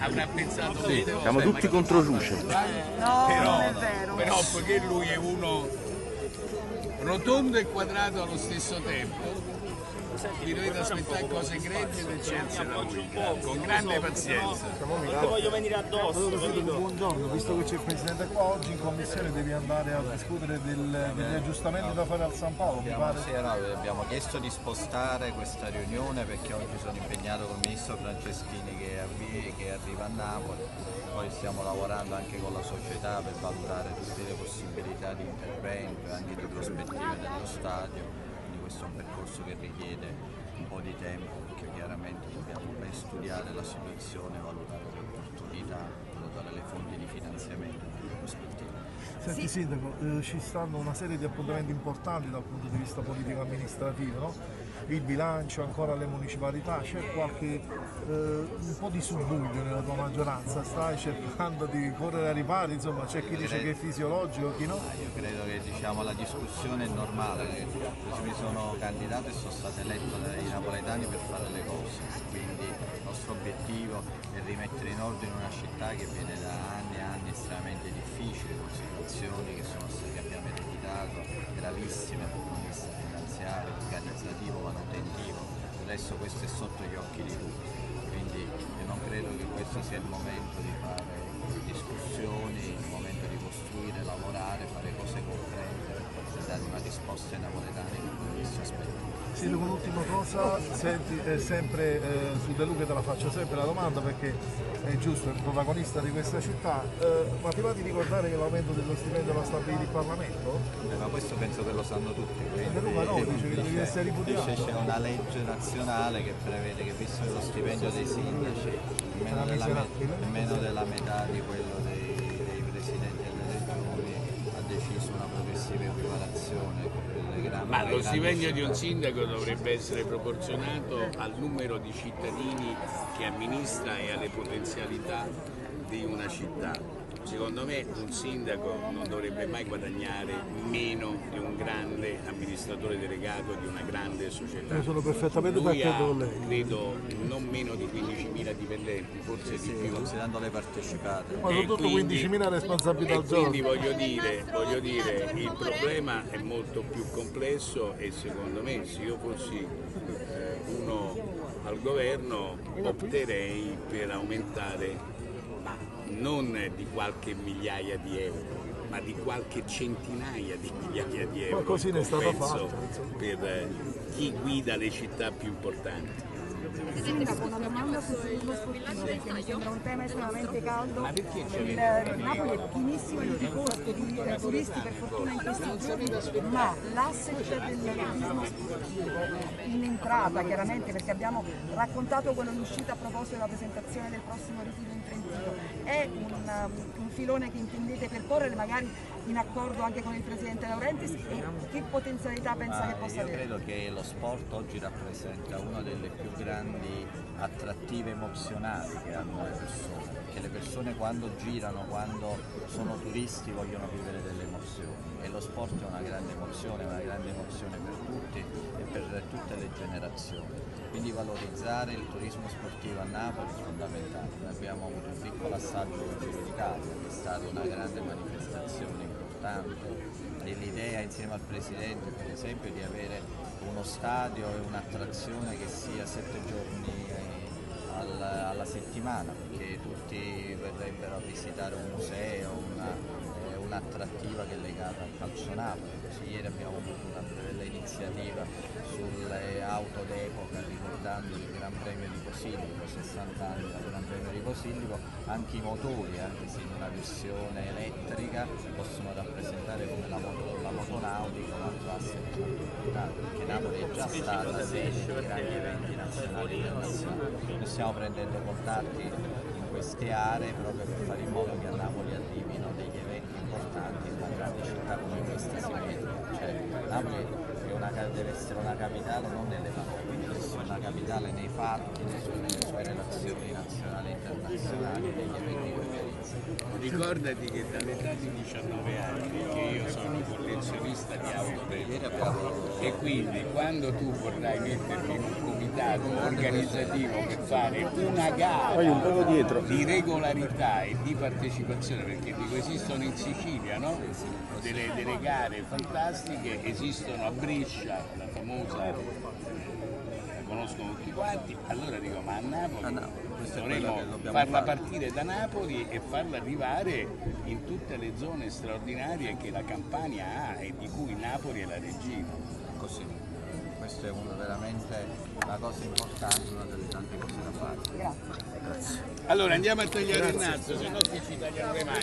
avrà pensato Sì, bene. siamo tutti contro Giuce. No, non è vero. Però poiché lui è uno rotondo e quadrato allo stesso tempo, vi dovete aspettare cose grandi ed eccelse da lui, con grande pazienza. Non ti voglio venire addosso. Buongiorno, visto che c'è il Presidente qua oggi in Commissione devi andare a discutere degli aggiustamenti da fare al San Paolo, mi pare? Sì, abbiamo chiesto di spostare questa riunione perché oggi sono impegnato con il Ministro Franceschini che arriva a Napoli, poi stiamo lavorando anche con la società per valutare tutte le possibilità di intervento e anche di prospettive dello stadio. Questo è un percorso che richiede un po' di tempo perché chiaramente dobbiamo ben studiare la situazione, valutare le opportunità, valutare le fonti di finanziamento e le prospettive. Senti Sindaco, ci stanno una serie di appuntamenti importanti dal punto di vista politico amministrativo, no? Il bilancio, ancora le municipalità, c'è qualche un po' di subbuglio nella tua maggioranza, stai cercando di correre ai ripari, insomma c'è chi dice che è fisiologico, chi no? Io credo che la discussione è normale, io mi sono candidato e sono stato eletto dai napoletani per fare le cose, quindi il nostro obiettivo è rimettere in ordine una città che viene da anni e anni estremamente difficili, con situazioni che abbiamo ereditato gravissime dal punto di vista finanziario, organizzativo, manutentivo. Adesso questo è sotto gli occhi di tutti, quindi io non credo che questo sia il momento di fare discussioni, il momento di costruire, lavorare, fare cose concrete per dare una risposta ai napoletani che questo aspetto. Sindaco, un'ultima cosa, senti, sempre su De Luca te la faccio sempre la domanda perché è giusto, è il protagonista di questa città, ma ti va di ricordare che l'aumento dello stipendio lo stabilito il Parlamento? Ma questo penso che lo sanno tutti. De Luca no, dice che devi essere ripudiato. C'è una legge nazionale che prevede che visto che lo stipendio dei sindaci è meno della metà di quello dei presidenti delle regioni, ha deciso una progressiva equiparazione per le grandi. Ma lo stipendio di un sindaco dovrebbe essere proporzionato al numero di cittadini che amministra e alle potenzialità di una città. Secondo me un sindaco non dovrebbe mai guadagnare meno di un grande amministratore delegato di una grande società. Io sono perfettamente Lui d'accordo ha, con lei. credo, non meno di 15.000 dipendenti, forse di più. Considerando le partecipate. Ma sono tutto 15.000 responsabilità al giorno. Quindi voglio dire, il problema è molto più complesso e secondo me se io fossi uno al governo opterei per aumentare non di qualche migliaia di euro, ma di qualche centinaia di migliaia di euro. Ma così ne è stato fatto. Per chi guida le città più importanti. Sindaco, una domanda sul turismo sportivo perché mi sembra un tema estremamente caldo. Ma perché c'è Napoli è pienissimo di costo di turisti, per fortuna in questi giorni, ma l'asset del turismo sportivo in entrata chiaramente, perché abbiamo raccontato quello in uscita a proposito della presentazione del prossimo ritiro in Trentino, è un filone che intendete percorrere magari in accordo anche con il Presidente Laurentiis e che potenzialità pensa che possa io avere? credo che lo sport oggi rappresenta una delle più grandi attrattive emozionali che hanno le persone, perché le persone quando girano, quando sono turisti vogliono vivere delle emozioni e lo sport è una grande emozione per tutti e per tutte le generazioni. Quindi valorizzare il turismo sportivo a Napoli è fondamentale. Noi abbiamo avuto un piccolo assaggio del Giro d'Italia, che è stata una grande manifestazione importante e l'idea insieme al Presidente per esempio di avere uno stadio e un'attrazione che sia 7 giorni alla settimana, perché tutti verrebbero a visitare un museo, un'attrattiva che è legata al calcio Napoli. Così ieri abbiamo avuto una bella iniziativa sulle auto d'epoca ricordando il Gran Premio di Posillipo, 60 anni del Gran Premio di Posillipo. Anche i motori, anche se in una versione elettrica, possono rappresentare come la motonautica un altro asset molto importante, perché Napoli è già stata sede di grandi eventi nazionali e internazionali. Noi stiamo prendendo contatti in queste aree proprio per fare in modo che a Napoli arrivino degli eventi importanti in una grande città come questa si merita. Cioè, Napoli deve essere una capitale non nelle parole, deve essere una capitale nei fatti, nelle sue relazioni nazionali e internazionali, negli eventi che realizza. Ricordati che dall'età di 19 anni che io sono collezionista di auto e quindi quando tu vorrai mettermi in un comitato organizzativo per fare una gara di regolarità e di partecipazione, perché dico esistono in Sicilia, no? Delle gare fantastiche, esistono a Brescia, la famosa, la conoscono tutti quanti, allora dico ma a Napoli dovremmo farla partire da Napoli e farla arrivare in tutte le zone straordinarie che la Campania ha e di cui Napoli è la regina. Così, questa è veramente una cosa importante, una delle tante cose da fare. Grazie. Allora andiamo a tagliare il naso, se no ci tagliano le mani.